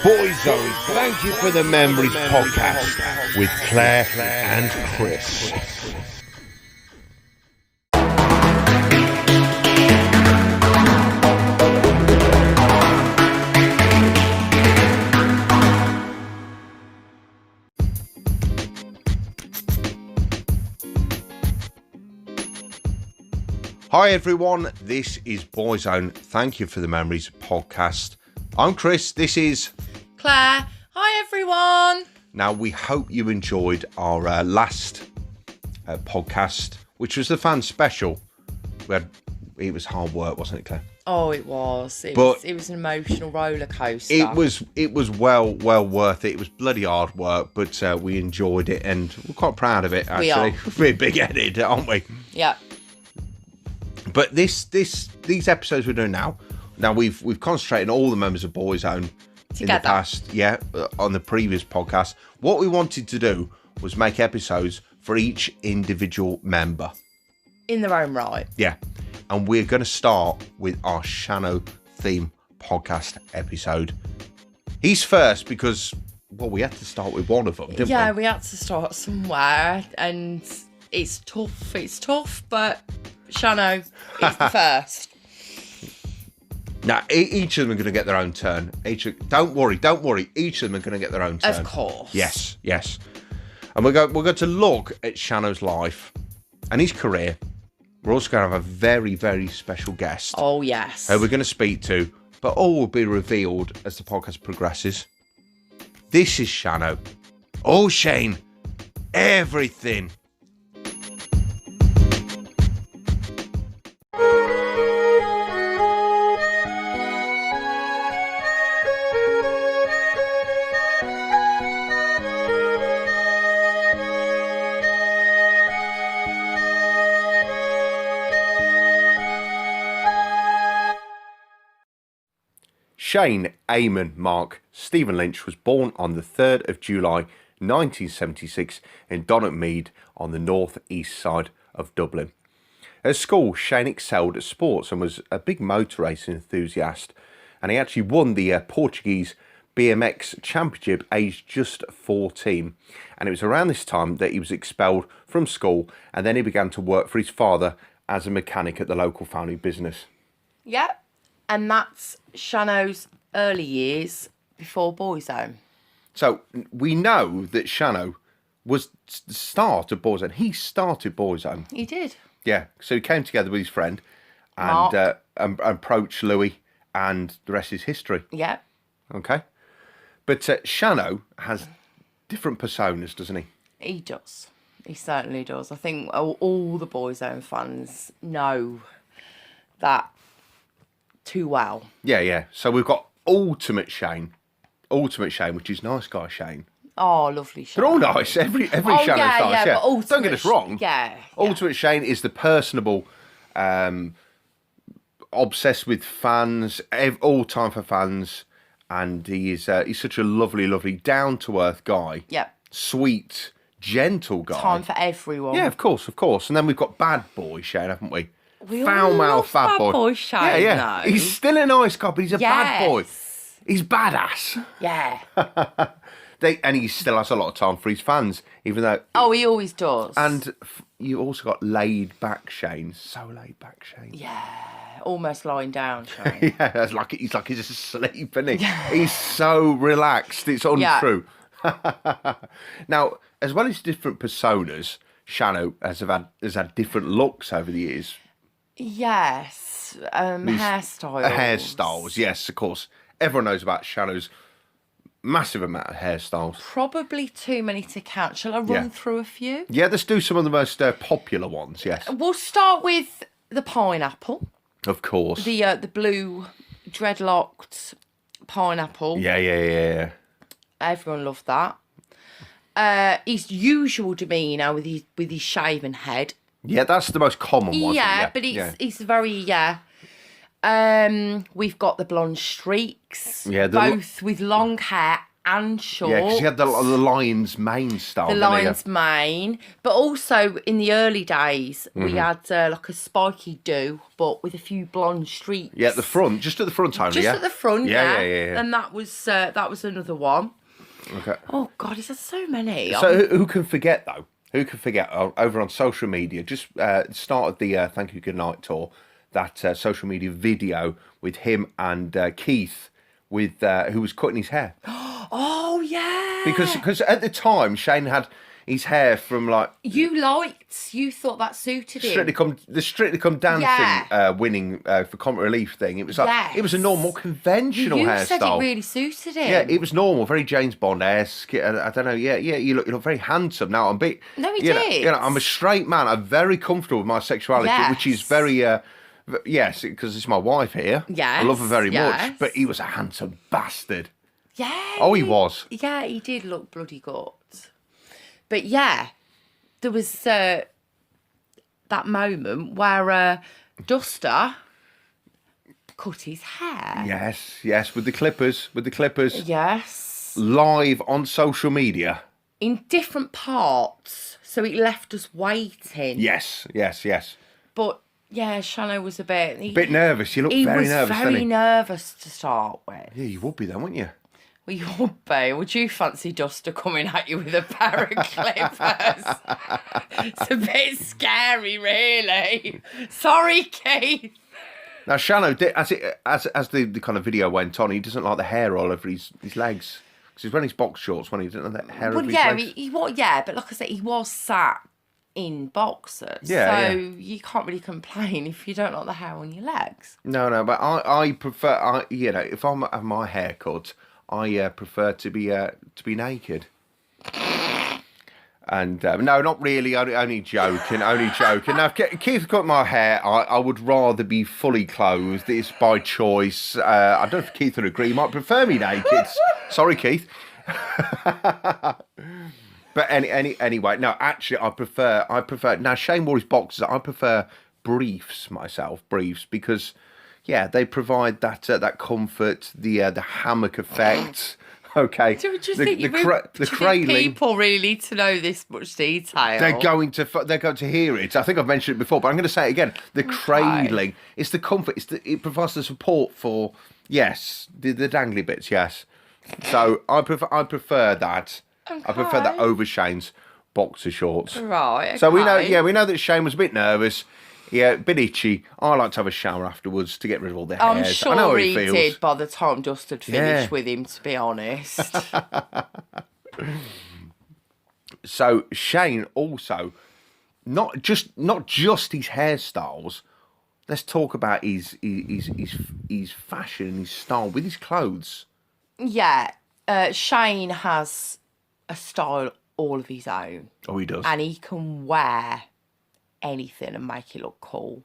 Boyzone Thankyou for the Memories podcast with Claire and Chris. Hi everyone, this is Boyzone Thankyou for the Memories podcast. I'm Chris, this is Claire. Hi everyone. Now we hope you enjoyed our last podcast, which was the fan special. It was hard work, wasn't it, Claire? Oh, it was. It was an emotional roller coaster. It was well worth it. It was bloody hard work, but we enjoyed it and we're quite proud of it. Actually, we are. We're big-headed, aren't we? Yeah. But these episodes we're doing now we've concentrated on all the members of Boyzone together. In the past, on the previous podcast. What we wanted to do was make episodes for each individual member. In their own right. Yeah. And we're going to start with our Shano theme podcast episode. He's first because, we had to start with one of them, didn't we? Yeah, we had to start somewhere and it's tough, but Shano is the first. Now, each of them are going to get their own turn. Don't worry. Each of them are going to get their own turn. Of course. Yes. And we're going to look at Shano's life and his career. We're also going to have a very, very special guest. Oh, yes. Who we're going to speak to, but all will be revealed as the podcast progresses. This is Shano. Oh, Shane. Everything. Shane Eamon Mark Stephen Lynch was born on the 3rd of July 1976 in Donnockmead on the north east side of Dublin. At school, Shane excelled at sports and was a big motor racing enthusiast, and he actually won the Portuguese BMX Championship aged just 14. And it was around this time that he was expelled from school, and then he began to work for his father as a mechanic at the local family business. Yep. And that's Shano's early years before Boyzone. So we know that Shano was the start of Boyzone. He started Boyzone. He did. Yeah. So he came together with his friend and approached Louis, and the rest is history. Yeah. Okay. But Shano has different personas, doesn't he? He does. He certainly does. I think all the Boyzone fans know that too well. Yeah. So we've got Ultimate Shane, which is nice guy Shane. Oh, lovely Shane. They're all nice. Every Shano's nice. Yeah. But Don't get us wrong. Yeah. Ultimate Shane is the personable, obsessed with fans, all time for fans, and he's such a lovely, down to earth guy. Yeah. Sweet, gentle guy. Time for everyone. Yeah, of course. And then we've got Bad Boy Shane, haven't we? We Foul mouth bad boy. Shane, yeah. though. He's still a nice guy, but he's a bad boy. He's badass. Yeah. And he still has a lot of time for his fans, even though... Oh, he always does. And you also got laid back Shane. So laid back Shane. Yeah. Almost lying down, Shane. Yeah, he's just asleep, isn't he? He's so relaxed. It's untrue. Yeah. Now, as well as different personas, Shano has had different looks over the years. Yes. Hairstyles. Yes, of course. Everyone knows about Shano's massive amount of hairstyles. Probably too many to count. Shall I run through a few? Yeah, let's do some of the most popular ones, yes. We'll start with the pineapple. Of course. The blue dreadlocked pineapple. Yeah. Everyone loved that. His usual demeanour with his shaven head. Yeah, that's the most common one. Yeah, but it's very, we've got the blonde streaks. Yeah. Both with long hair and shorts. Yeah, because he had the lion's mane style. The didn't he? lion's mane. But also, in the early days, we had like a spiky do, but with a few blonde streaks. Yeah, at the front, just at the front only. Just Yeah, at the front, yeah. And that was another one. Okay. Oh, God, he's had so many. So who can forget, though? Who can forget, over on social media, just started the Thank You Goodnight tour, that social media video with him and Keith, with who was cutting his hair. Oh, yeah. Because at the time, Shane had his hair from, like... You thought that suited him. The Strictly Come Dancing winning for Comic Relief thing. It was like it was a normal conventional hairstyle. You said it really suited him. Yeah, it was normal, very James Bond-esque. I don't know. Yeah. You look very handsome now. No, he did. I'm a straight man. I'm very comfortable with my sexuality, which is very. Yes, because it's my wife here. Yes, I love her very much. But he was a handsome bastard. Yeah. Oh, he was. Yeah, he did look bloody good. But yeah, there was that moment where Duster cut his hair. Yes, with the clippers. Yes. Live on social media. In different parts, so it left us waiting. Yes. But yeah, Shano was a bit nervous. You look very nervous, didn't he? He was very nervous to start with. Yeah, you would be then, wouldn't you? Well, you would be. Would you fancy Duster coming at you with a pair of clippers? It's a bit scary, really. Sorry, Keith. Now, Shano, as the kind of video went on, he doesn't like the hair all over his legs. Because he's wearing his box shorts when he didn't have that hair over his legs. But like I said, he was sat in boxers. Yeah, so you can't really complain if you don't like the hair on your legs. No, but I prefer, if I'm having my hair cut, I prefer to be naked. And no, not really. Only joking. Now, if Keith cut my hair, I would rather be fully clothed. It's by choice. I don't know if Keith would agree. He might prefer me naked. Sorry, Keith. But anyway, no. Actually, I prefer. Now, Shane wore his boxers. I prefer briefs myself. Briefs because. Yeah, they provide that comfort, the hammock effect. Okay, Do you think people really need to know this much detail? They're going to hear it. I think I've mentioned it before, but I'm going to say it again. The cradling, it's the comfort. It provides the support for the dangly bits. Yes, so I prefer that. Okay. I prefer that over Shane's boxer shorts. Right. Okay. So we know that Shane was a bit nervous. Yeah, a bit itchy. I like to have a shower afterwards to get rid of all the hairs. I'm sure I know he did by the time Dust had finished with him, to be honest. So Shane also, not just his hairstyles. Let's talk about his fashion and his style with his clothes. Yeah, Shane has a style all of his own. Oh, he does. And he can wear anything and make it look cool.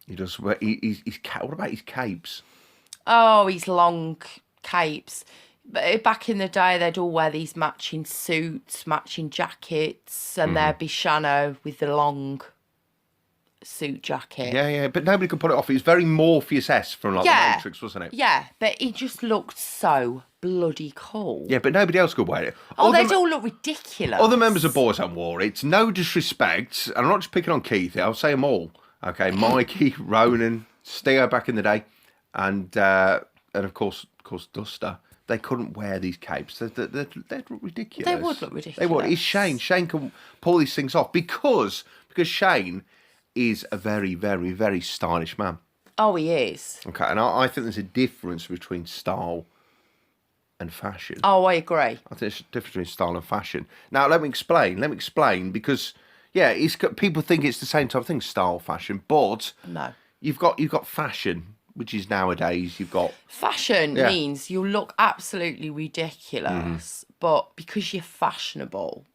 He does. What about his capes? Oh, his long capes. But back in the day, they'd all wear these matching suits, matching jackets, and there'd be Shano with the long suit jacket. Yeah, but nobody could put it off. It was very Morpheus-esque from the Matrix, wasn't it? Yeah, but he just looked so bloody cool. Yeah, but nobody else could wear it. They'd all look ridiculous. Other members of Boyzone wore it. No disrespect, and I'm not just picking on Keith. I'll say them all. Okay, Mikey, Ronan, Steo back in the day, and of course Duster. They couldn't wear these capes. They'd look ridiculous. They would look ridiculous. They would. It's Shane. Shane can pull these things off because Shane is a very, very, very stylish man. Oh, he is. Okay, and I think there's a difference between style and fashion. Oh, I agree. I think there's a difference between style and fashion. Now, let me explain because, people think it's the same type of thing, style, fashion, but no, you've got fashion, which is nowadays you've got... Fashion means you look absolutely ridiculous, but because you're fashionable...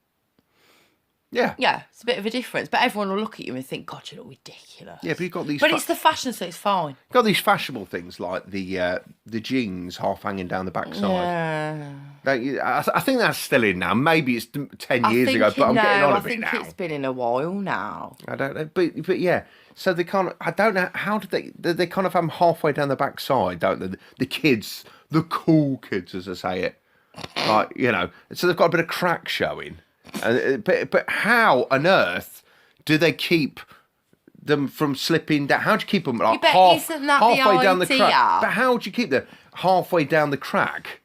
Yeah, it's a bit of a difference. But everyone will look at you and think, God, you look ridiculous. Yeah, but you've got these... But it's the fashion, so it's fine. You've got these fashionable things like the jeans half hanging down the backside. Yeah. I think that's still in now. Maybe it's 10 years ago, but I'm getting on a bit now. I think it's been in a while now. I don't know. But yeah. So they kind of... I don't know. How do they kind of have them halfway down the backside, don't they? The kids, the cool kids, as I say it. Like, you know, so they've got a bit of crack showing. But how on earth do they keep them from slipping down? How do you keep them like halfway down the crack? But how do you keep them halfway down the crack?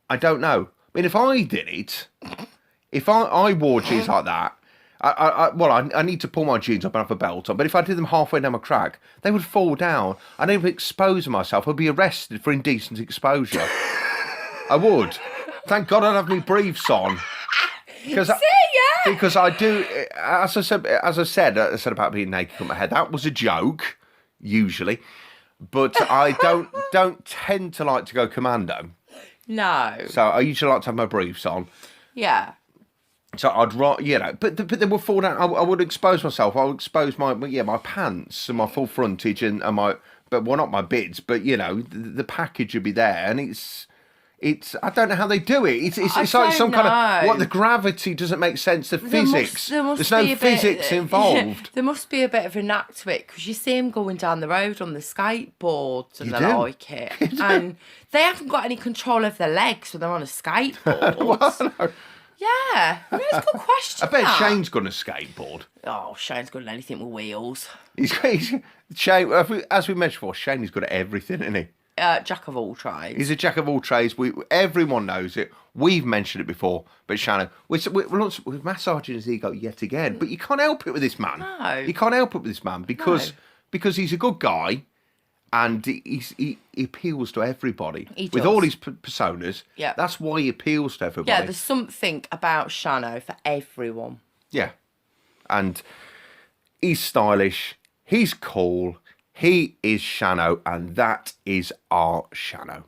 I don't know. I mean, if I did it, if I wore jeans like that, I need to pull my jeans up and have a belt on. But if I did them halfway down my crack, they would fall down. I'd even expose myself. I'd be arrested for indecent exposure. I would. Thank God I don't have my briefs on. Because I do, as I said about being naked on my head. That was a joke, usually, but I don't tend to like to go commando. No. So I usually like to have my briefs on. Yeah. So I'd but they would fall down. I would expose myself. I would expose my pants and my full frontage and my, but well, not my bids, but the package would be there, and it's. I don't know how they do it. It's like some kind of what the gravity doesn't make sense. The physics. There's no physics involved. There must be a bit of a knack to it because you see them going down the road on the skateboards and they like it, and they haven't got any control of their legs when they're on a skateboard. Well, no. Yeah, it's a good question. I bet Shane's got a skateboard. Oh, Shane's good at anything with wheels. Shane, as we mentioned before, Shane is good at everything, isn't he? Jack of all trades. He's a jack of all trades. Everyone knows it. We've mentioned it before, but Shannon, we're massaging his ego yet again. But you can't help it with this man. No. You can't help it with this man because he's a good guy, and he appeals to everybody. He does. With all his personas. Yeah. That's why he appeals to everybody. Yeah, there's something about Shano for everyone. Yeah. And he's stylish. He's cool. He is Shano, and that is our Shano.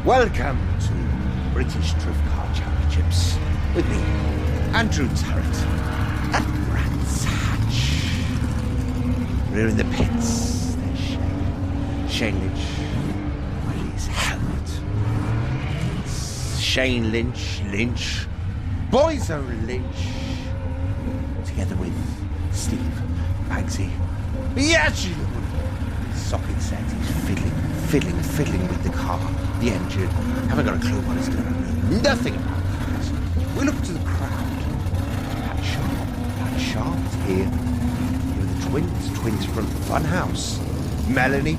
Welcome to British Drift Car Championships with me, Andrew Turret, at Brands Hatch. We're in the pits. There's Shane Lynch, with his helmet. It's Shane Lynch, Boyzone Lynch, together with Steve Bagsy. Yes, his socket set, he's fiddling with the car, the engine. Haven't got a clue what he's doing. Nothing about that. We look to the crowd. Pat Sharp is here. Here are the twins from Funhouse. Melanie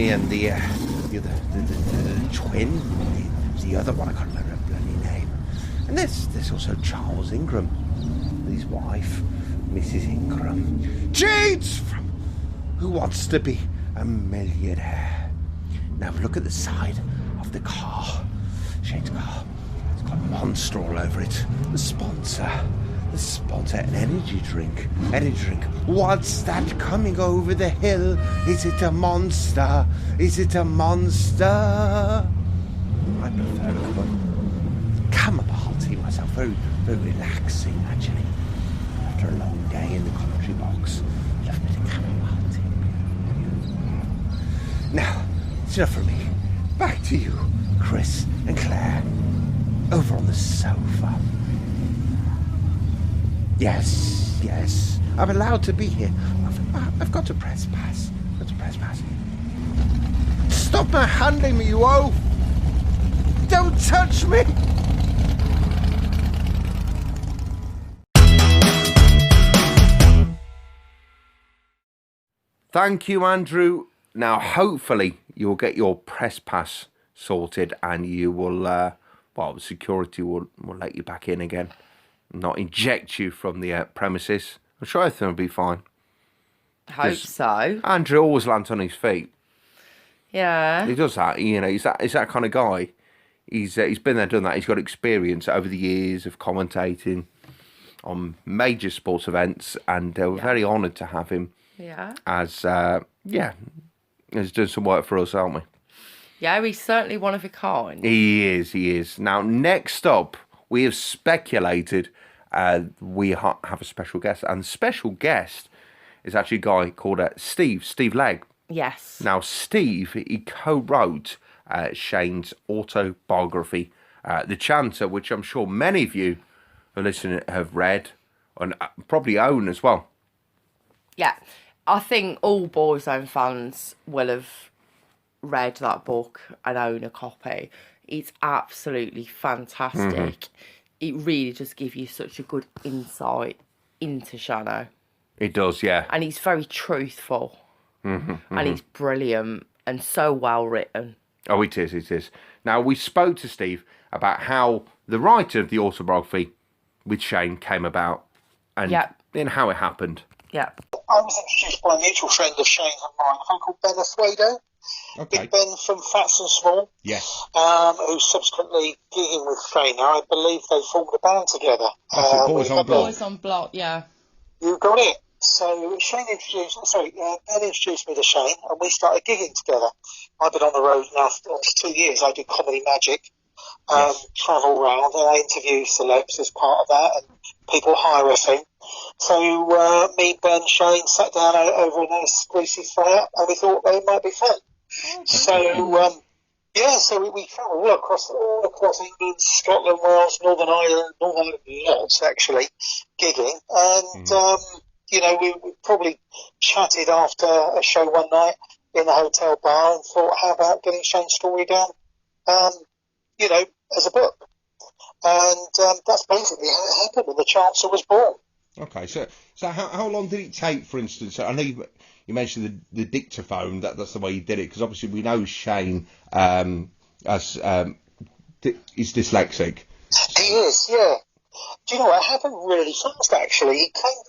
and the twin, the other one, I can't remember her bloody name. And there's also Charles Ingram, with his wife, Mrs. Ingram. Jeans from Who Wants to Be a Millionaire. Now look at the side of the car. Shane's car. It's got a monster all over it. The sponsor, an energy drink. What's that coming over the hill? Is it a monster? I prefer a cup of chamomile tea myself. Very, very relaxing, actually. After a long day in the country box, I love a bit of chamomile tea. Now, it's enough for me. Back to you, Chris and Claire, over on the sofa. Yes, I'm allowed to be here. I've got to press pass. Stop handling me, you oaf! Don't touch me! Thank you, Andrew. Now, hopefully, you'll get your press pass sorted and you will, security will let you back in again. Not inject you from the premises. I'm sure everything will be fine. Hope so. Andrew always lands on his feet. Yeah. He does that. You know, he's that kind of guy. He's been there, done that. He's got experience over the years of commentating on major sports events, and we're very honoured to have him. Yeah. As he's doing some work for us, aren't we? Yeah, he's certainly one of a kind. He is. Now, next up, we have speculated we have a special guest, and the special guest is actually a guy called Steve Legg. Yes. Now, Steve, he co-wrote Shane's autobiography, The Chanter, which I'm sure many of you who listen have read and probably own as well. Yeah, I think all Boyzone fans will have read that book and own a copy. It's absolutely fantastic. It really does give you such a good insight into Shano. It does, yeah. And it's very truthful. And it's brilliant and so well written. Oh, it is. Now, we spoke to Steve about how the writer of the autobiography with Shane came about and then how it happened. Yeah. I was introduced by a mutual friend of Shane's and mine, a guy called Ben Athwado. Okay. Big Ben from Fats and Small. Yes. Who's subsequently gigging with Shane. Now, I believe they formed a band together. Boyzone Block, yeah. You got it. So Ben introduced me to Shane, and we started gigging together. I've been on the road now for almost 2 years. I do Comedy Magic, travel around, and I interview celebs as part of that, and people hire a thing. So me, Ben, Shane sat down over a nice greasy fire, and we thought they might be fun. So we travel all across England, Scotland, Wales, Northern Ireland lots actually, gigging, and we probably chatted after a show one night in a hotel bar and thought, how about getting Shane's story down, as a book. And that's basically how it happened, and the Chancer was born. Okay, so how long did it take, for instance? I know you mentioned the dictaphone, that's the way you did it, because obviously we know Shane is dyslexic. He is, yeah. Do you know what? It happened really fast, actually. He came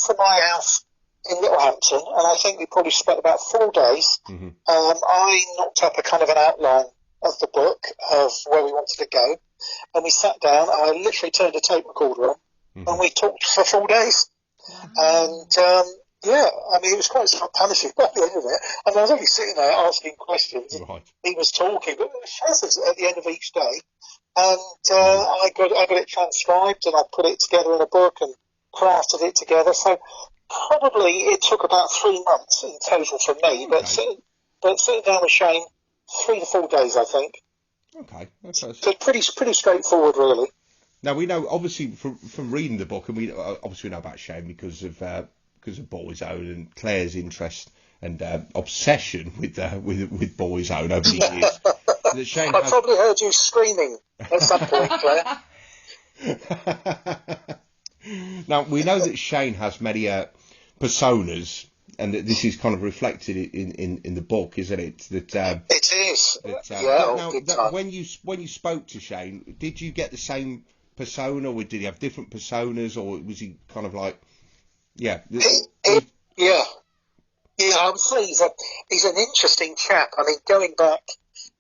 to my house in Littlehampton, and I think we probably spent about 4 days. I knocked up a kind of an outline of the book, of where we wanted to go, and we sat down, and I literally turned a tape recorder on, and we talked for 4 days. And, it was quite punishing by the end of it. I was only sitting there asking questions, and he was talking, but there were shadows at the end of each day. And I got it transcribed, and I put it together in a book and crafted it together. So probably it took about 3 months in total for me. But sitting down with Shane, 3 to 4 days, I think. Okay. So pretty straightforward, really. Now, we know, obviously, from reading the book, and we know about Shane because of Boyzone and Claire's interest and obsession with Boyzone over the years. That Shane I probably heard you screaming at some point, Claire. Now, we know that Shane has many personas, and that this is kind of reflected in the book, isn't it? That it is. When you spoke to Shane, did you get the same persona, or did he have different personas, or was he kind of like, I would say he's an interesting chap. I mean, going back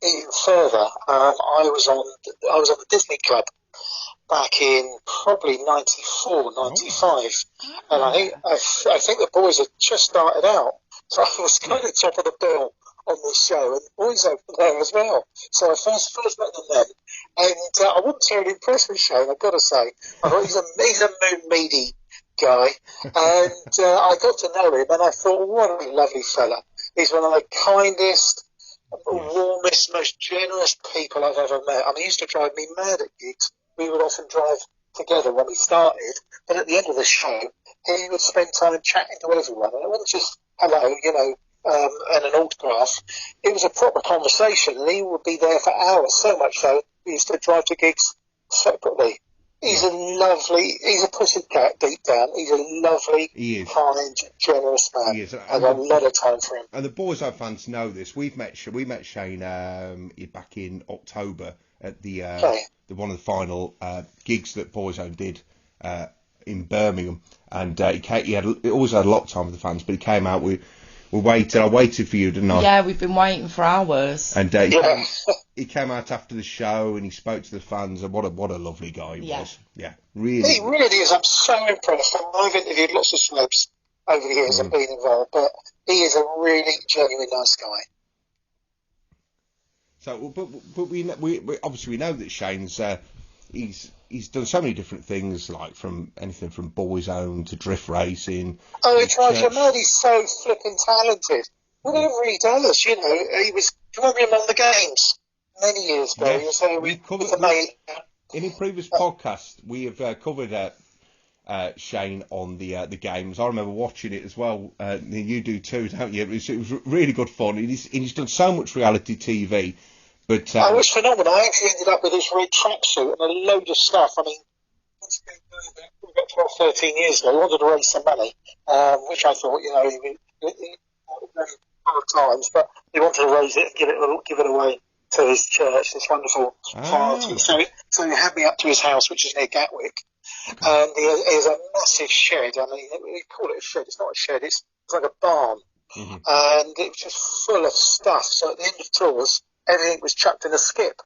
even further, I was on the Disney Club back in probably 94, 95, and I think the boys had just started out, so I was kind of top of the bill on this show, and the boys over there as well. So I first met them then, and I wasn't terribly impressed with Shane, I've got to say. I thought he's a moon meaty guy, and I got to know him, and I thought, what a lovely fella. He's one of the kindest, warmest, most generous people I've ever met. I mean, he used to drive me mad at gigs. We would often drive together when we started, but at the end of the show, he would spend time chatting to everyone, and it wasn't just hello, and an autograph. It was a proper conversation, and he would be there for hours, so much so we used to drive to gigs separately. He's he's a pussycat deep down. He's a lovely, kind, generous man. He is. I've got a lot of time for him. And the Boyzone fans know this. We met Shane back in October at the one of the final gigs that Boyzone did in Birmingham, and he always had a lot of time with the fans, but he came out. I waited for you, didn't I? Yeah, we've been waiting for hours. And he came out after the show and he spoke to the fans, and what a lovely guy he was. Yeah, really. He really is. I'm so impressed. I've interviewed lots of celebs over the years and been involved, but he is a really genuine nice guy. So, but we obviously we know that Shane's he's done so many different things, like from anything from Boyzone to drift racing. Oh, it drives you mad. He's so flipping talented. Whatever he does, he was. Do you remember him on the games many years ago? Yes, He was there with the mate. In a previous podcast, we have covered Shane on the games. I remember watching it as well. You do too, don't you? It was really good fun. He's done so much reality TV. But it was phenomenal. I actually ended up with this red tracksuit and a load of stuff. I mean, about 12, 13 years ago, he wanted to raise some money, which I thought, he hard times, but he wanted to raise it and give it away to his church, this wonderful charity. So he had me up to his house, which is near Gatwick, and he has a massive shed. I mean, we call it a shed. It's not a shed. It's like a barn, and it was just full of stuff. So at the end of tours, everything was chucked in a skip,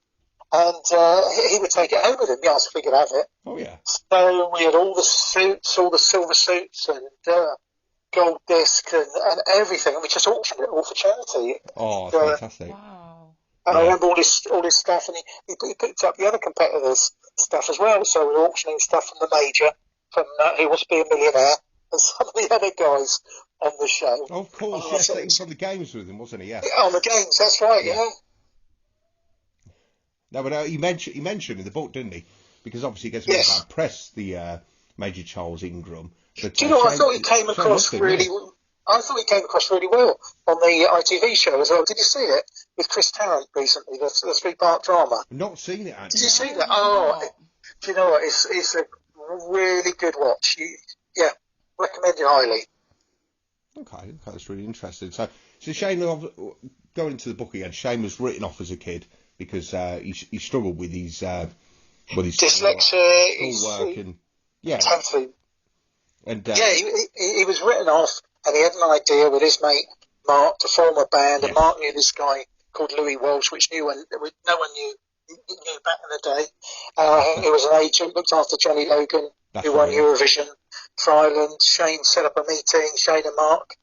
and he would take it home with him. He asked if we could have it. Oh yeah. So we had all the suits, all the silver suits, and gold disc and everything, and we just auctioned it all for charity. Oh, fantastic! Wow. And I remember all this stuff, and he picked up the other competitors' stuff as well. So we were auctioning stuff from the Major, from Who Wants to Be a Millionaire, and some of the other guys on the show. Oh, of course, yes, he was on the games with him, wasn't he? Yeah. On the games, that's right. Yeah. No, but he mentioned in the book, didn't he? Because obviously he gets a bit of bad press, the Major Charles Ingram. But, do you know? I thought he came across really. I thought he came across really well on the ITV show as well. Did you see it with Chris Tarrant recently? The 3-part drama. I've not seen it. Actually. Did you see that? Oh, do you know what? It's a really good watch. Recommend it highly. Okay, that's really interesting. So Shane, going into the book again, Shane was written off as a kid because he struggled with his dyslexia, schoolwork, and totally. And he was written off, and he had an idea with his mate Mark to form a band. And Mark knew this guy called Louis Walsh, which no one knew back in the day. He was an agent, looked after Johnny Logan, who won Eurovision for Ireland. Shane set up a meeting, Shane and Mark,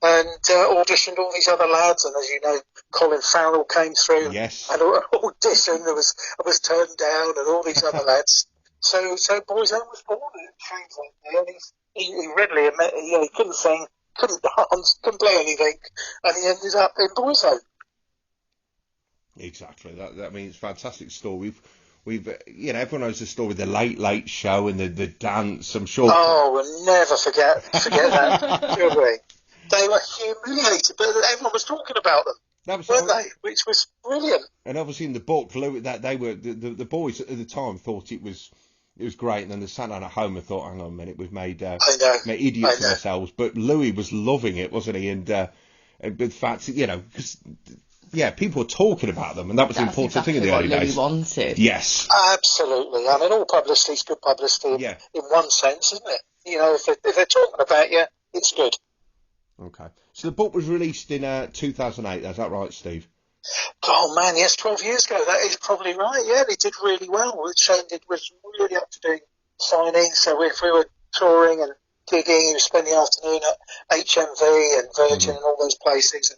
and auditioned all these other lads. And as you know, Colin Farrell came through and auditioned. I was turned down, and all these other lads. So Boyzone was born, and Shane's like there, and he readily admitted, he couldn't sing, couldn't dance, couldn't play anything, and he ended up in Boyzone. Exactly. That means it's a fantastic story. We've everyone knows the story, the Late Show and the dance. I'm sure. Oh, we'll never forget that, will we? They were humiliated, but everyone was talking about them, weren't they? Which was brilliant. And obviously in the book, that they were the boys at the time thought it was great, and then they sat down at home and thought, hang on a minute, we've made idiots of ourselves. But Louis was loving it, wasn't he? And the fact, because people were talking about them, and that was the important thing in the early days. Louis wanted. Yes, absolutely. I mean, all publicity is good publicity in one sense, isn't it? If they're talking about you, it's good. Okay, so the book was released in 2008. Is that right, Steve? Oh man, yes, 12 years ago. That is probably right. Yeah, they did really well. Shane was really up to doing signings. So if we were touring and gigging, he would spend the afternoon at HMV and Virgin and all those places,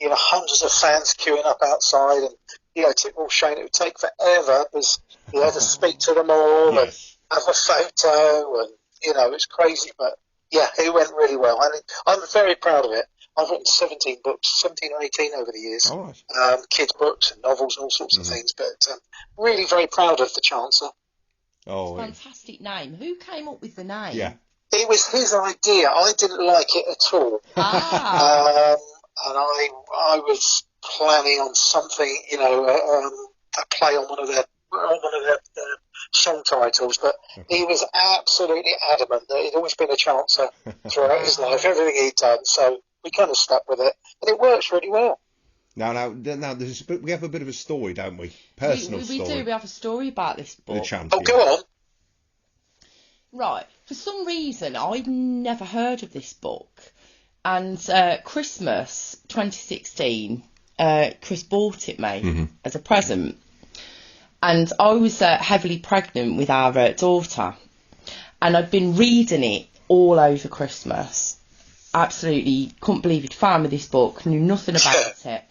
and hundreds of fans queuing up outside. And Shane, it would take forever because he had to speak to them all and have a photo, and it's crazy, but it went really well. And I'm very proud of it. I've written 17 or 18 over the years. All right. Kids' books and novels and all sorts of things. But really very proud of the Chancer. Oh, fantastic name. Who came up with the name? Yeah. It was his idea. I didn't like it at all. And I was planning on something, a play on one of their song titles, but he was absolutely adamant that he'd always been a Chancer throughout his life, everything he'd done. So we kind of stuck with it, and it works really well. Now, we have a bit of a story, don't we? Personal story. We do. We have a story about this book. The Champion. Oh, go on. Right. For some reason, I'd never heard of this book, and Christmas 2016, Chris bought it me as a present, and I was heavily pregnant with our daughter, and I'd been reading it all over Christmas. Absolutely couldn't believe he'd found me this book, knew nothing about it.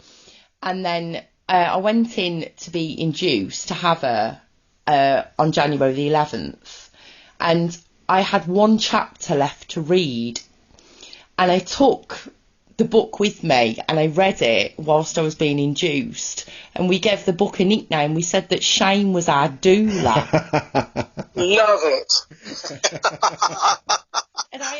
And then I went in to be induced to have her, on January the 11th, and I had one chapter left to read, and I took the book with me and I read it whilst I was being induced, and we gave the book a nickname. We said that Shane was our doula. Love it.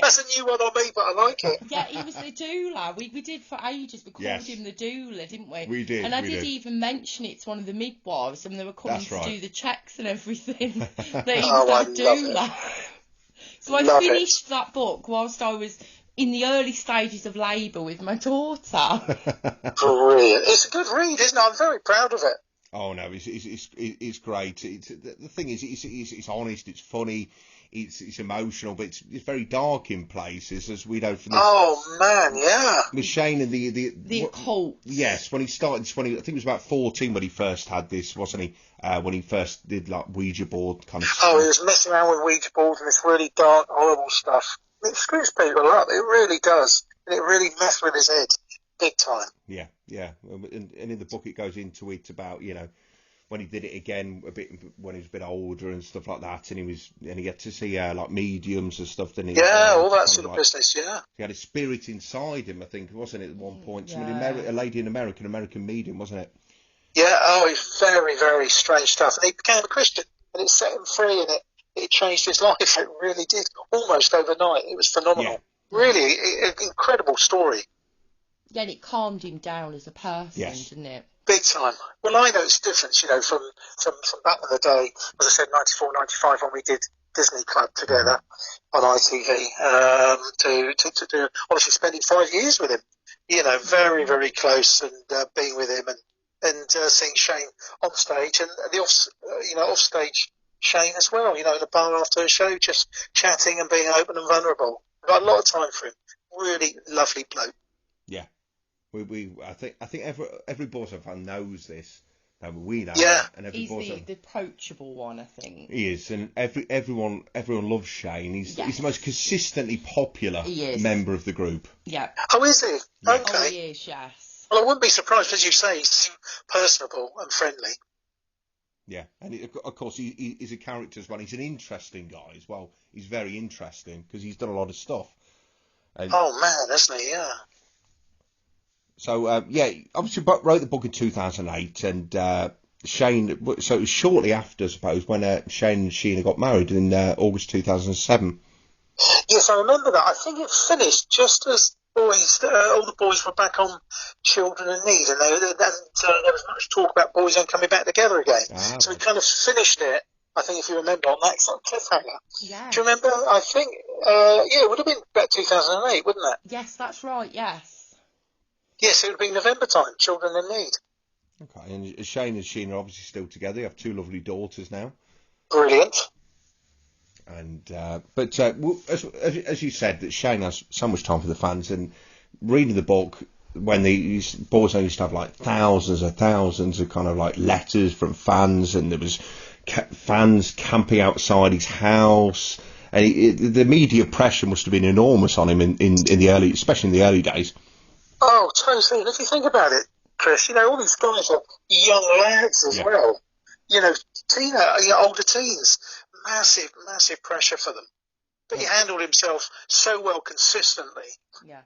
That's a new one on me, but I like it. Yeah, he was the doula. We did for ages. We called him the doula, didn't we? We did. And I did even mention it to one of the midwives, and they were coming to do the checks and everything. That he was our doula. So I finished that book whilst I was in the early stages of labour with my daughter. Brilliant. It's a good read, isn't it? I'm very proud of it. Oh no, it's great. The thing is, it's honest, it's funny, it's emotional, but it's very dark in places, as we know from the. Oh man, yeah. With Shane and the occult. Yes, when he started, I think it was about 14 when he first had this, wasn't he? When he first did like Ouija board kind of stuff. Oh, he was messing around with Ouija boards and this really dark, horrible stuff. It screws people up. It really does, and it really messed with his head, big time. Yeah. And in the book it goes into it about, when he did it again a bit when he was a bit older and stuff like that, and he had to see like mediums and stuff, didn't he? Yeah, all that sort of business. Yeah. He had a spirit inside him, I think, wasn't it? At one point, Yeah. a lady in American medium, wasn't it? Yeah. Oh, it's very, very strange stuff, and he became a Christian, and it set him free, and it changed his life. It really did, almost overnight. It was phenomenal. Yeah. Really, an incredible story. Yeah, and it calmed him down as a person, didn't it? Big time. Well, I know it's different, from back in the day, as I said, 94, 95, when we did Disney Club together on ITV, to do, obviously spending 5 years with him, very, very close, and being with him and seeing Shane on stage, and the off stage Shane as well, in the bar after a show, just chatting and being open and vulnerable. Got a lot of time for him. Really lovely bloke. Yeah. I think every Boyzone fan knows this. We know. Yeah. And every He's the approachable one, I think. He is, and everyone loves Shane. He's the most consistently popular member of the group. Yeah. Oh, is he? Yeah. Okay. Oh, he is, yes. Well, I wouldn't be surprised, as you say, he's personable and friendly. Yeah, and of course he's a character as well. He's an interesting guy as well. He's very interesting because he's done a lot of stuff. And oh man, isn't he? Yeah. So obviously wrote the book in 2008, and Shane. So it was shortly after, I suppose, when Shane and Sheena got married in August 2007. Yes, I remember that. I think it finished just as all the boys were back on Children in Need, and there was much talk about Boyzone coming back together again. So we kind of finished it, I think, if you remember, on that sort of cliffhanger. Yeah. Do you remember? I think, it would have been about 2008, wouldn't it? Yes, that's right, yes. Yes, it would have been November time, Children in Need. Okay, and Shane and Sheena are obviously still together. They have 2 lovely daughters now. Brilliant. And as you said, that Shane has so much time for the fans, and reading the book when the Boyzone used to have like thousands of kind of like letters from fans, and there was fans camping outside his house, and the media pressure must have been enormous on him in the early, especially in the early days. Oh, totally. And if you think about it, Chris, all these guys are young lads as well. Older teens. Massive pressure for them. But he handled himself so well consistently. Yeah.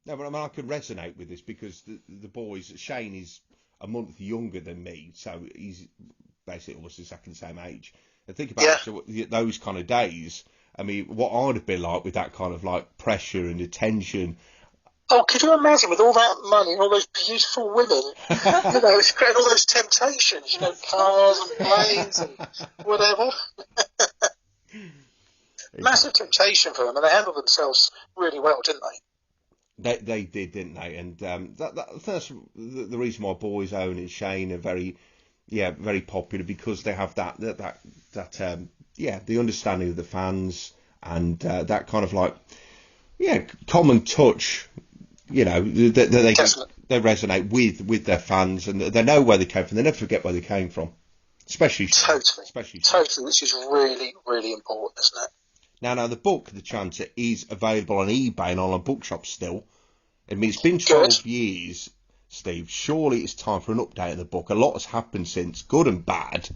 No, but I could resonate with this because the boys, Shane is a month younger than me, so he's basically almost exactly the same age. And think about those kind of days. I mean, what I'd have been like with that kind of like pressure and attention. Oh, could you imagine with all that money and all those beautiful women, and all those temptations, cars and planes and whatever. Massive temptation for them, and they handled themselves really well, didn't they? They did, didn't they? And that's the reason why Boyzone and Shane are very popular, because they have that the understanding of the fans, and that kind of like common touch. They resonate with their fans, and they know where they came from. They never forget where they came from, especially totally, which is really, really important, isn't it? Now the book, The Chanter, is available on eBay and online bookshops still. I mean, it's been 12 years, Steve. Surely it's time for an update of the book. A lot has happened since, good and bad.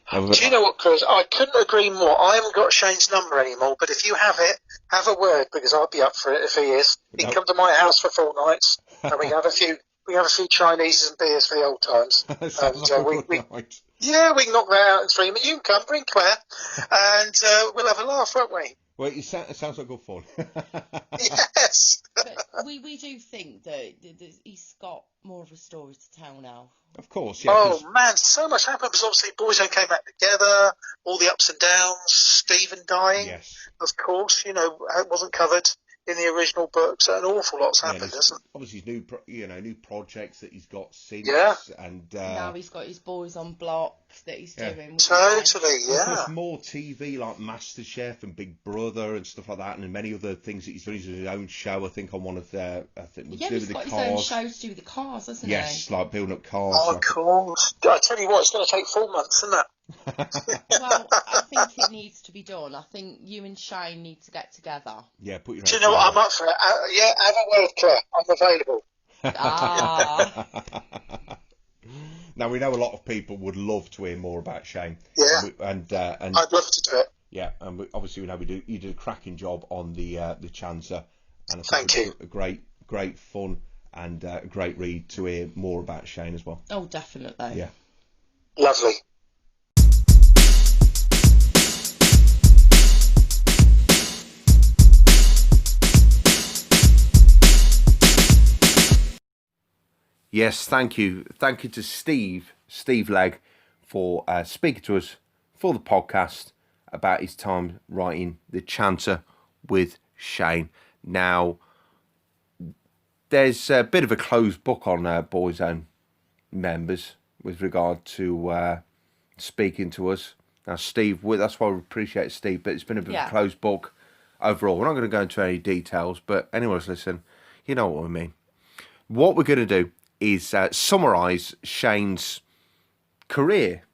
Do you know what, Chris? I couldn't agree more. I haven't got Shane's number anymore, but if you have it, have a word, because I'd be up for it if he is. He can come to my house for 4 nights, and we have a few Chinese and beers for the old times. Yeah, we can knock that out in 3 minutes. You can come, bring Claire, and we'll have a laugh, won't we? Well, it sounds like good fun. Yes. But we do think that he's got more of a story to tell now. Of course, yeah. Oh, man, so much happened, because obviously Boyzone came back together, all the ups and downs, Stephen dying, Yes. of course, it wasn't covered in the original books. An awful lot's happened, hasn't it? Obviously, new projects that he's got since. Yeah. And now he's got his Boys on Block that he's doing. Totally, yeah. There's more TV like MasterChef and Big Brother and stuff like that, and many other things that he's done. He's done his own show, I think, on one of their. He's got his own show to do with the cars, hasn't he? Yes, like building up cars. Oh, of course. I tell you what, it's going to take 4 months, isn't it? Well, I think it needs to be done. I think you and Shane need to get together. Yeah, put your. Do you know what? I'm up for it. Yeah, have a word, Claire. I'm available. Ah. Now, we know a lot of people would love to hear more about Shane. Yeah. And I'd love to do it. Yeah, and obviously we know you did a cracking job on the Chancer, and I think Thank you. A great fun and a great read to hear more about Shane as well. Oh, definitely. Yeah. Lovely. Yes, thank you. Thank you to Steve Legg, for speaking to us for the podcast about his time writing The Chancer with Shane. Now, there's a bit of a closed book on Boyzone members with regard to speaking to us. Now, Steve, that's why we appreciate Steve, but it's been a bit of a closed book overall. We're not going to go into any details, but anyways, listen, you know what I mean. What we're going to do is summarise Shane's career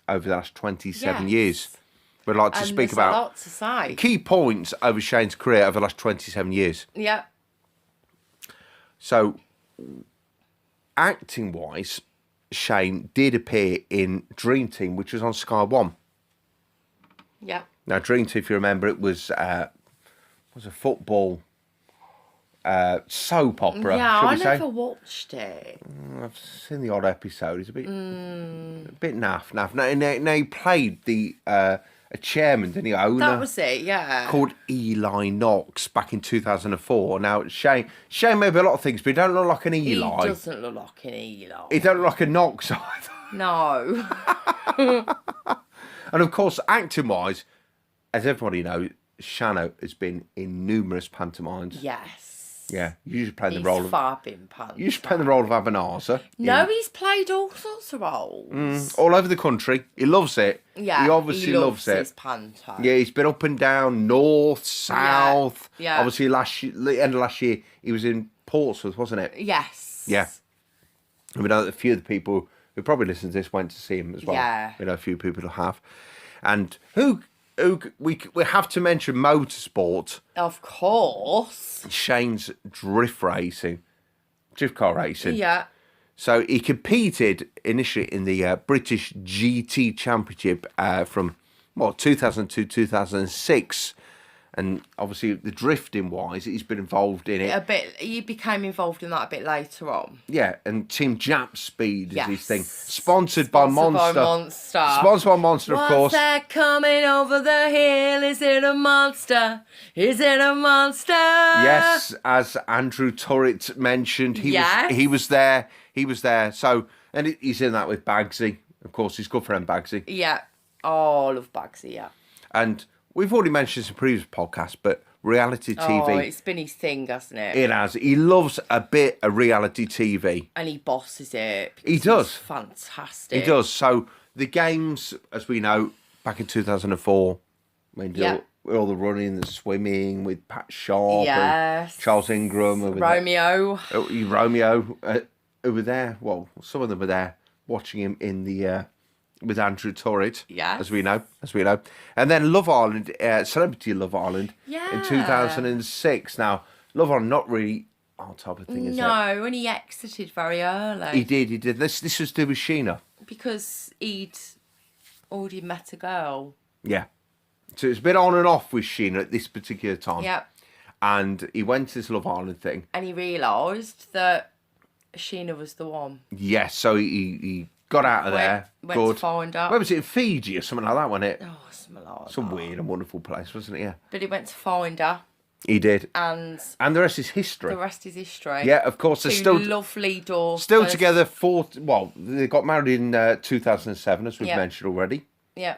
over the last 27 years. We'd like to speak about a lot to say. Key points over Shane's career over the last 27 years. Yeah. So, acting-wise, Shane did appear in Dream Team, which was on Sky One. Yeah. Now, Dream Team, if you remember, it was a football soap opera. Yeah, I say. never watched it. I've seen the odd episode. It's a bit naff. Now he played a chairman, didn't he? Owner. That was it, yeah. Called Eli Knox back in 2004. Now Shane may be a lot of things, but he don't look like an Eli. He doesn't look like an Eli. He don't look like a Knox either. No. And of course, acting-wise, as everybody knows, Shano has been in numerous pantomimes. Yes. Yeah, usually playing the role of. You should play the role of Abenaza. No, he's played all sorts of roles. All over the country. He loves it. Yeah, he obviously loves it. His panto. Yeah, he's been up and down, north, south. Yeah. Obviously, the end of last year, he was in Portsmouth, wasn't it? Yes. Yeah. And we know that a few of the people who probably listen to this went to see him as well. Yeah. We know a few people who have. And we have to mention motorsport. Of course. Shane's drift car racing. Yeah. So he competed initially in the British GT Championship from 2002, 2006. And obviously, the drifting wise, he's been involved in it. He became involved in that a bit later on. Yeah, and Team Jap Speed is his thing. Sponsored by Monster. Sponsored by Monster, of course. What's that coming over the hill? Is it a monster? Is it a monster? Yes, as Andrew Turret mentioned, he was there. He was there. So, and he's in that with Bagsy, of course, his good friend Bagsy. Yeah. Oh, I love Bagsy, yeah. And we've already mentioned this in previous podcasts, but reality TV. Oh, it's been his thing, hasn't it? It has. He loves a bit of reality TV. And he bosses it. He does. Fantastic. He does. So the games, as we know, back in 2004, when all the running, the swimming with Pat Sharp and Charles Ingram. Romeo. Who were there. Well, some of them were there watching him in the... with Andrew Turret, as we know. And then Love Island, Celebrity Love Island, in 2006. Now, Love Island, not really our type of thing, is it? No, and he exited very early. He did. This was to with Sheena. Because he'd already met a girl. Yeah. So it's been on and off with Sheena at this particular time. Yeah. And he went to this Love Island thing. And he realised that Sheena was the one. Yes, so he got out of there. Went Good. to find her. Where was it? In Fiji or something like that, wasn't it? Oh, something like Some that. weird and wonderful place, wasn't it? Yeah. But he went to find her. He did. And the rest is history. the rest is history. Yeah, of course. They're Two still lovely daughters. still together. They got married in 2007, as we've mentioned already. Yeah.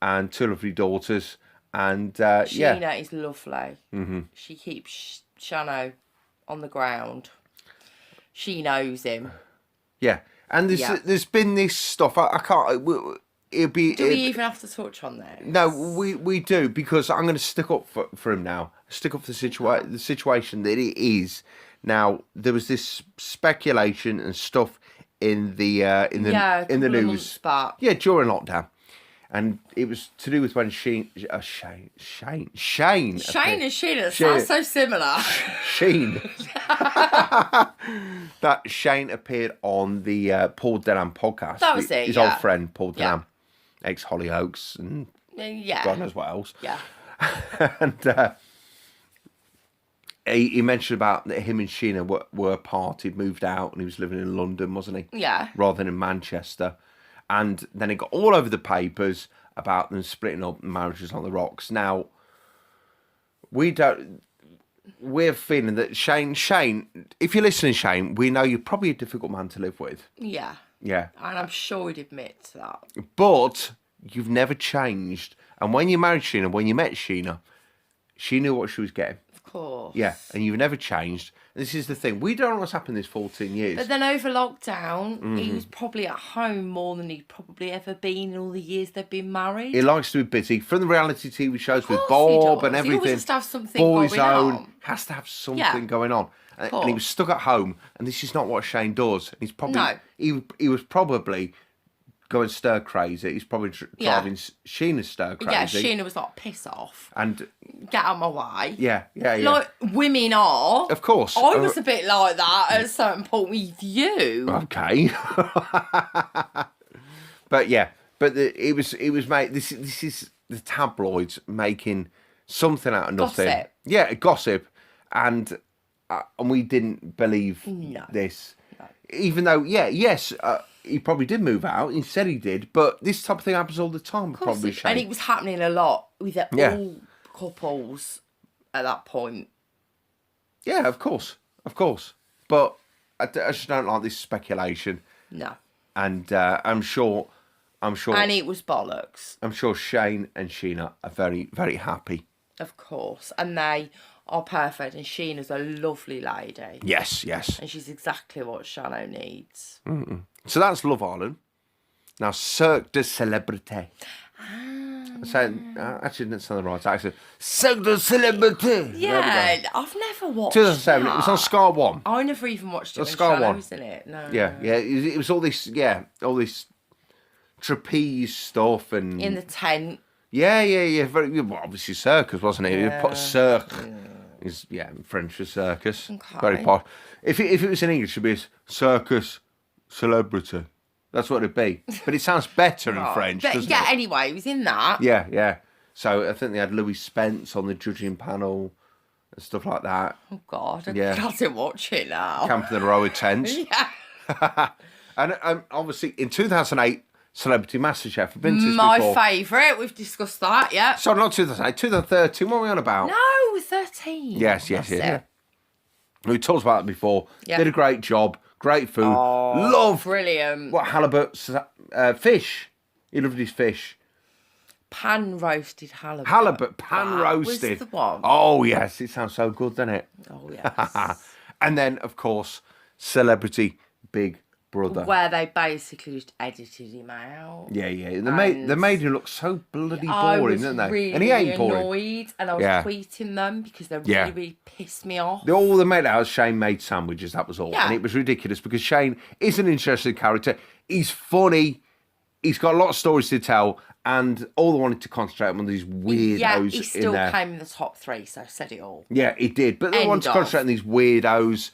And 2 lovely daughters. And Sheena is lovely. Mm-hmm. She keeps Shano on the ground. She knows him. Yeah. And there's been this stuff. I can't. Do we even have to touch on that? No, we do, because I'm going to stick up for him now. Stick up for the situation that it is now. There was this speculation and stuff in the news. Back. Yeah, during lockdown, and it was to do with when Shane and Sheena sound so similar. Sheen. That Shane appeared on the Paul Denham podcast. That was it. His old friend Paul Denham, ex Hollyoaks, and God knows what else. Yeah. And he mentioned about that him and Sheena were apart. He'd moved out and he was living in London, wasn't he? Yeah. Rather than in Manchester. And then it got all over the papers about them splitting up, and marriages on the rocks. Now, we're feeling that Shane, if you're listening, Shane, we know you're probably a difficult man to live with. Yeah. Yeah. And I'm sure he'd admit to that. But you've never changed. And when you married Sheena, when you met Sheena, she knew what she was getting. Of course. Yeah. And you've never changed. And this is the thing. We don't know what's happened this 14 years. But then over lockdown, Mm-hmm. he was probably at home more than he'd probably ever been in all the years they've been married. He likes to be busy. From the reality TV shows with course he Bob does. and He everything. always has to have something going Boyzone on. has to have something going on. And course. he was stuck at home, and this is not what Shane does. He's probably No. he was probably going stir crazy. He's probably driving Sheena stir crazy. Yeah, Sheena was like, piss off. And Get out of my way. yeah. Like, women are. Of course. I was a bit like that at a certain point with you. Okay. But it was made. This is the tabloids making something out of nothing. Gossip. Yeah, gossip, and we didn't believe this, even though he probably did move out. He said he did, but this type of thing happens all the time. Probably, Shane. And it was happening a lot with all couples at that point. Yeah, of course. But I just don't like this speculation. No. And I'm sure. And it was bollocks. I'm sure Shane and Sheena are very, very happy. Of course. And they are perfect. And Sheena's a lovely lady. Yes. And she's exactly what Shano needs. So that's Love Island. Now, Cirque du Célébrité. Actually, didn't sound the right accent. Cirque du Célébrité. Yeah, I've never watched 2007. that. It was on Sky One. I never even watched it when Sky Shano One. was in it. No. Yeah. It was all this. Yeah, all this trapeze stuff and In the tent. Yeah. Very well, obviously circus, wasn't it? You put cirque. Is French for circus. Okay. Very posh. If it was in English, it'd be circus celebrity. That's what it'd be. But it sounds better in French, But doesn't yeah, it? anyway, he was in that. Yeah. So I think they had Louis Spence on the judging panel and stuff like that. Oh, God. Yeah. I can't watch it now. Camp in the Row of Tents. Yeah. And obviously in 2008, Celebrity MasterChef. I've been to this My before. favourite. We've discussed that, yeah. So not 2008, 2013. What are we on about? No, 13. Yes. That's Yeah. it. We talked about it before. Yeah. Did a great job. Great food. Love. Brilliant. What halibut? Fish. He loved his fish. Pan roasted halibut. Halibut, pan roasted. Was the one. Oh yes, it sounds so good, doesn't it? Oh, yes. And then, of course, Celebrity Big Brother. Where they basically just edited him out. Yeah. They made him look so bloody boring, didn't they? Really And he ain't boring. annoyed, and I was tweeting them because they really pissed me off. All they made out was Shane made sandwiches, that was all. Yeah. And it was ridiculous because Shane is an interesting character. He's funny. He's got a lot of stories to tell. And all they wanted to concentrate on these weirdos Yeah, he in still there. came in the top 3, so I said it all. Yeah, he did. But they End wanted to of. concentrate on these weirdos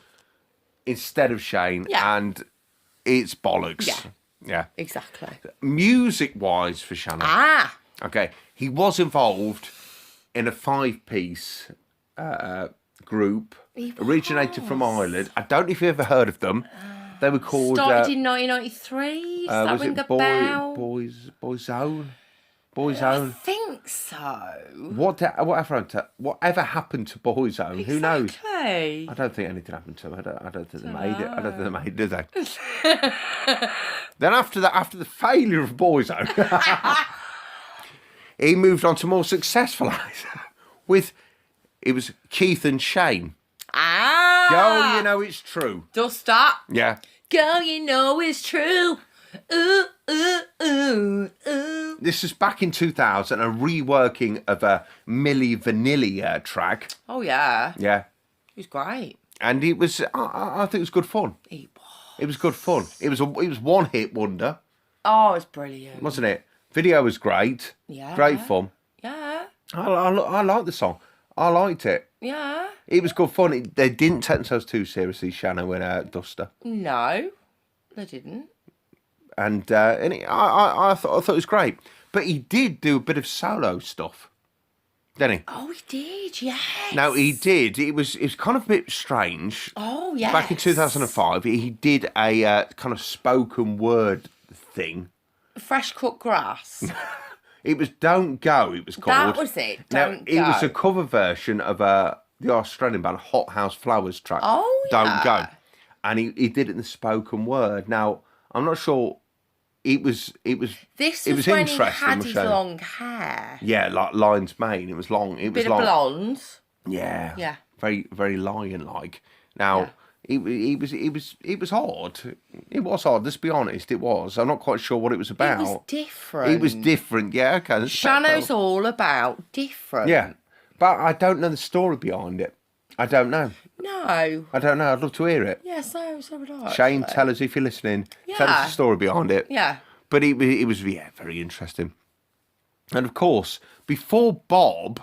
instead of Shane. Yeah. And it's bollocks. Yeah. Yeah. Exactly. Music-wise for Shannon. Ah. Okay, he was involved in a 5-piece group, originated from Ireland. I don't know if you ever heard of them. They were called... Started in 1993. Does that was ring it a bell? Boyzone? I Boyzone? think so. Whatever happened to Boyzone? Who knows? Exactly. I don't think anything happened to them. I don't think they made it. I don't think they made it, did they? Then after the failure of Boyzone, he moved on to more successful acts with... It was Keith and Shane. Ah. Girl, you know it's true. Just that. Yeah. Girl, you know it's true. Ooh, ooh, ooh, ooh. This was back in 2000, a reworking of a Milli Vanilli track. Oh, yeah. Yeah. It was great. And it was, I think it was good fun. It was. It was good fun. It was one hit wonder, Oh, it was brilliant. wasn't it? Video was great. Yeah. Great fun. Yeah. I liked the song. I liked it. Yeah. It was good fun. They didn't take themselves too seriously, Shannon and Duster. No, they didn't. I thought it was great. But he did do a bit of solo stuff, didn't he? Oh, he did, yes. No, he did. It was kind of a bit strange. Oh, yes. Back in 2005, he did a kind of spoken word thing. Fresh cut grass. It was Don't Go, it was called. That was it, Don't It was Go. a cover version of the Australian band Hot House Flowers track. Oh, Don't yeah. Go. And he did it in the spoken word. Now, I'm not sure. It was This it was was when he interesting, had was his showing. long hair. Yeah, like Lion's Mane. It was long. It was Bit long. of blonde. Yeah. Yeah. Very, very lion-like. Now, it was hard. It was hard. Let's be honest. It was. I'm not quite sure what it was about. It was different. It was different. Yeah. Okay. Shano's all about different. Yeah, but I don't know the story behind it. I don't know. No. I don't know. I'd love to hear it. Yeah, so would I. Shane, actually. tell us if you're listening. Tell Yeah. us the story behind it. Yeah. But it was very interesting. And of course, before Bob,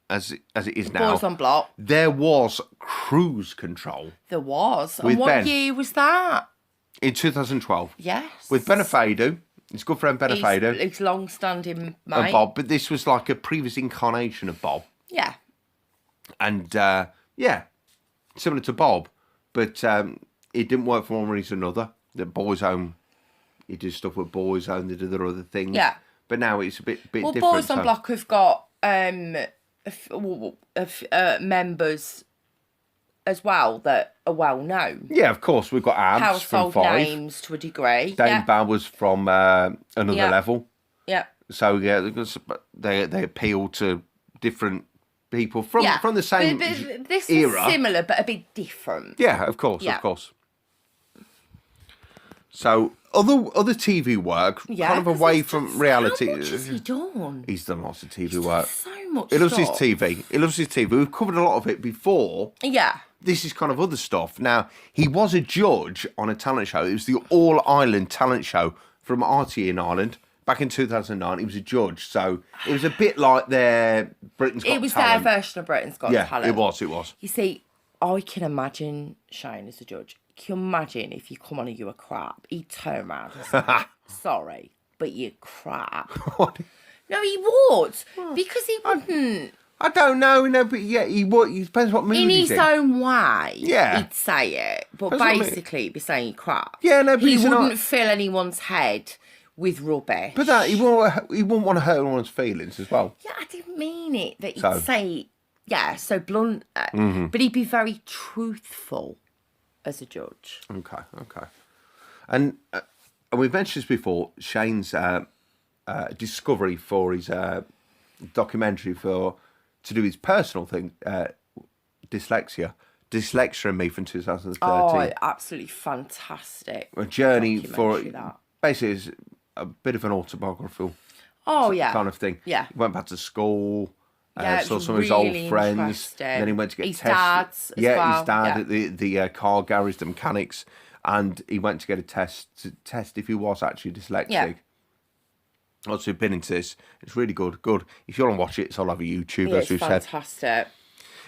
as it is now, Boys on Block. there was Cruise Control There was. With And what Ben. year was that? in 2012 Yes. with Benefado, his good friend Benefado, He's long-standing mate. and Bob. But this was like a previous incarnation of Bob. Yeah. And similar to Bob, but it didn't work for one reason or another. The Boyzone, he did stuff with Boyzone, they did other things. Yeah. But now it's a bit Well, different. Boys on Block have got members as well that are well known. Yeah, of course, we've got Abs Household from Five. names to a degree. Dane Yeah. Bowers from Another Yeah. Level. Yeah. So yeah, they appeal to different people from the same But this era. was similar, but a bit different. Yeah, of course, Yeah. of course. So other TV work, Yeah, kind of 'cause away he's from just- reality. How much has he done? He's done lots of TV He's done work. so much He loves his stuff. TV. He loves his TV. We've covered a lot of it before. Yeah. This is kind of other stuff. Now, he was a judge on a talent show. It was the All Ireland talent show from RTE in Ireland. Back in 2009, he was a judge. So it was a bit like their Britain's Got It was Talent. their version of Britain's Got Yeah, Talent. it was. You see, I can imagine Shane as a judge. Can you imagine if you come on and you were crap? He'd turn around and say, sorry, but you're crap. No, he would. Because he wouldn't. I don't know, but yeah, he would. It depends what mood In he's his in. own way, Yeah. he'd say it. But That's what I mean. basically, he'd be saying you're crap. Yeah, no, but he he's wouldn't not- fill anyone's head with rubbish. But that he wouldn't want to hurt anyone's feelings as well. Yeah, I didn't mean it that he'd So- say, so blunt. But he'd be very truthful as a judge. Okay. And we've mentioned this before. Shane's discovery for his documentary to do his personal thing, dyslexia and me from 2013. Oh, absolutely fantastic. A journey for documentary, that. basically it's a bit of an autobiographical Oh, yeah. kind of thing. Yeah. He went back to school. Yeah, saw it's some of his really old friends. interesting. Then he went to get His tested. dad's as his well, dad yeah. at the car garage, the mechanics, and he went to get a test to test if he was actually dyslexic. Yeah. Also, been into this. It's really good. Good. If you want to watch it, it's all over YouTube, Yeah, as it's we've said. fantastic.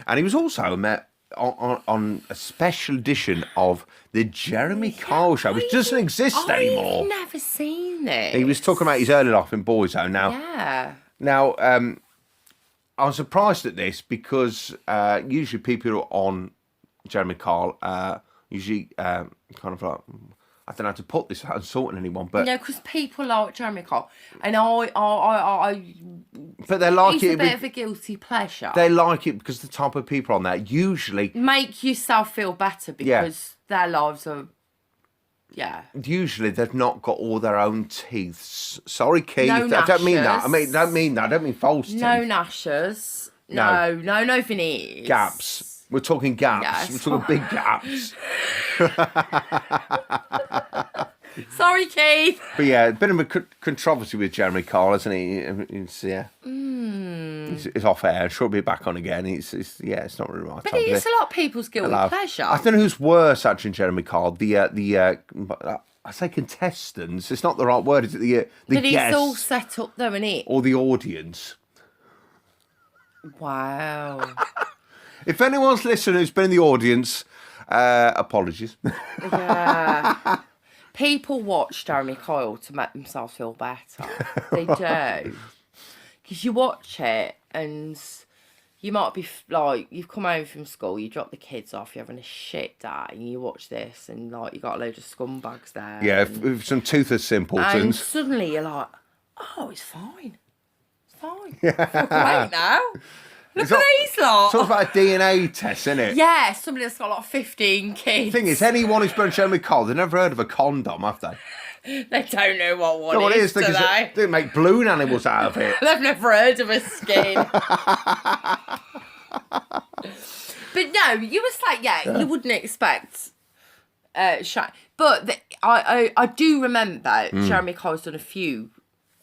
And he was also met on a special edition of the Jeremy Kyle Show, which doesn't exist anymore. I've never seen it. He was talking about his early life in Boyzone. Now, I was surprised at this because usually people who are on Jeremy Kyle usually kind of like, I don't know how to put this without insulting anyone, but because people like Jeremy Kyle, and I but they like it's it. a bit of a guilty pleasure. They like it because the type of people on there usually make yourself feel better because their lives are. Yeah. Usually they've not got all their own teeth. Sorry, Keith. No I don't mean that. gnashers. I don't mean false teeth. No gnashers. No veneers. Gaps. We're talking gaps. Yes. We're talking big gaps. Sorry, Keith. But yeah, a bit of a controversy with Jeremy Kyle, isn't he? It's off air. I'm sure he'll be back on again. It's not really right. But it's a lot of people's guilty pleasure. I don't know who's worse, actually, Jeremy Kyle. I say contestants. It's not the right word, is it? The but guests, it's all set up, though, isn't it? or the audience. Wow. If anyone's listening who's been in the audience, apologies. Yeah. People watch Jeremy Kyle to make themselves feel better. They do. Because you watch it and you might be like, you've come home from school, you drop the kids off, you're having a shit day, and you watch this and like you got a load of scumbags there. Yeah, if some toothless simpletons. And suddenly you're like, oh, it's fine. It's fine. I feel great now. Look at these lot. It's about a DNA test, isn't it? Yeah, somebody that's got like 15 kids. The thing is, anyone who's been Jeremy Kyle, they've never heard of a condom, have they? They don't know what one No, what it is, do they? They make balloon animals out of it. They've never heard of a skin. But no, you were like, you wouldn't expect But I do remember Jeremy Kyle's done a few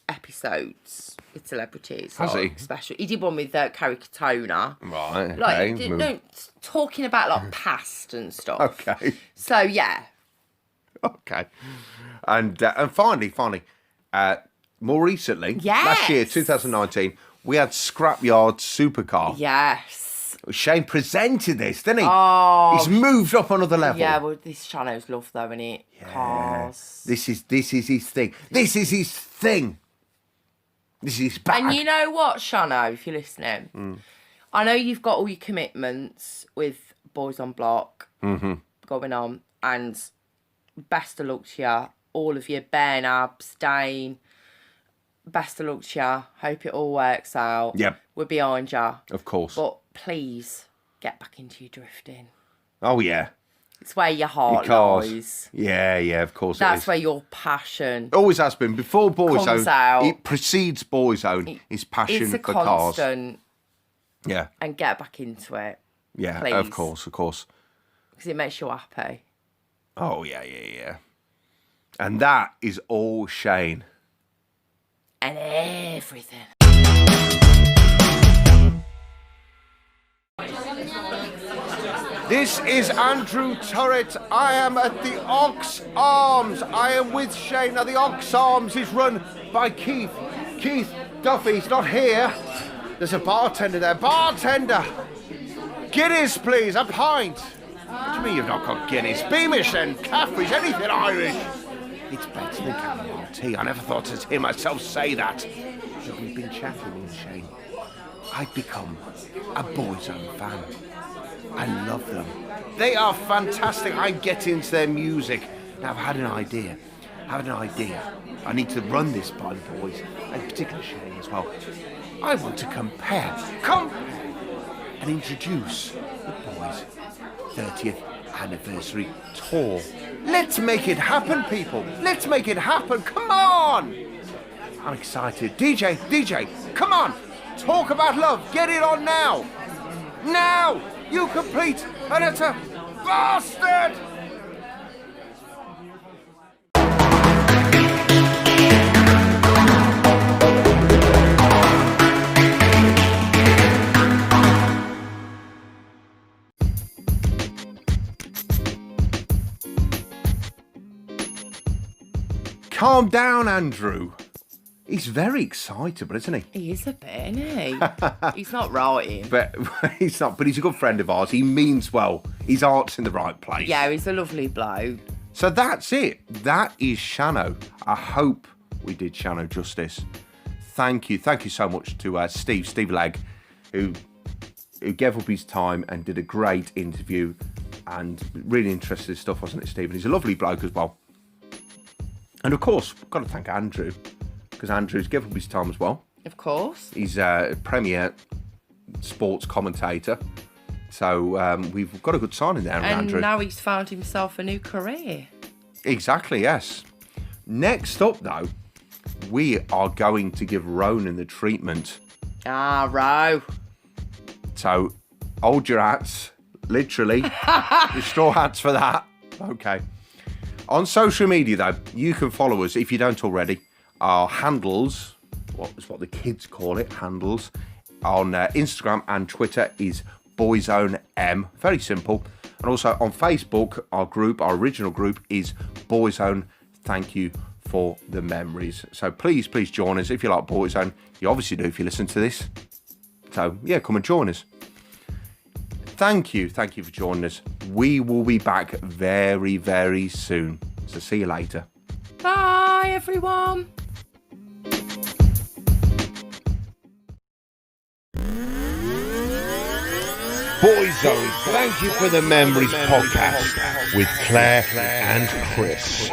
episodes with celebrities. Has he? Special. He did one with Carrie Katona. Right, okay. Like, talking about like past and stuff. Okay. So, yeah. Okay. And finally, more recently, Yes. last year, 2019, we had Scrapyard Supercar. Yes. Shane presented this, didn't he? Oh. He's moved up another level. Yeah, well, this channel's love though, isn't it? Yeah. Cars. This is his thing. This is his thing. This is his bag. And you know what, Shano, if you're listening, I know you've got all your commitments with Boys on Block going on, and best of luck to you, all of you, Ben, Abs, Dane, best of luck to you. Hope it all works out. Yep. We're behind you. Of course. But please, get back into your drifting. Oh, yeah. It's where your heart Because, lies. yeah, of course That's it is. where your passion Always has been. Before comes out. Boyzone, it precedes Boyzone, his passion It's a for cars. constant. Yeah, And get back into it. yeah, Please. of course. Because it makes you happy. Oh, yeah. And that is all Shane. And everything. This is Andrew Turret. I am at the Ox Arms. I am with Shane. Now, the Ox Arms is run by Keith. Keith Duffy's not here. There's a bartender there. Bartender! Guinness, please. A pint. What do you mean you've not got Guinness? Beamish then. Caffrey's, anything Irish. It's better than chamomile tea. I never thought to hear myself say that. We've been chatting with Shane. I've become a Boyzone fan. I love them. They are fantastic. I get into their music. Now, I've had an idea. I need to run this by the boys, and particularly Shane as well. I want to compare, and introduce the boys' 30th anniversary tour. Let's make it happen, people. Let's make it happen. Come on. I'm excited. DJ, come on. Talk about love. Get it on now. Now. You complete and utter bastard! Calm down, Andrew. He's very excitable, isn't he? He is a bit, isn't he? He's not writing. But he's not. But he's a good friend of ours. He means well. His heart's in the right place. Yeah, he's a lovely bloke. So that's it. That is Shano. I hope we did Shano justice. Thank you so much to Steve Legg, who gave up his time and did a great interview, and really interesting stuff, wasn't it, Stephen? He's a lovely bloke as well. And of course, we've got to thank Andrew, because Andrew's given up his time as well. Of course. He's a premier sports commentator. So we've got a good sign in there, Andrew. And now he's found himself a new career. Exactly, yes. Next up, though, we are going to give Ronan the treatment. Ah, Ro. So hold your hats, literally. Your straw hats for that. Okay. On social media, though, you can follow us, if you don't already. Our handles, what is what the kids call it, handles, on Instagram and Twitter is Boyzone M. Very simple. And also on Facebook, our original group is Boyzone Thankyou for the memories. So please join us if you like Boyzone. You obviously do if you listen to this. So yeah, come and join us. Thank you for joining us. We will be back very, very soon. So see you later. Bye, everyone. Boyzone, thank you for the memories podcast with Claire and Chris.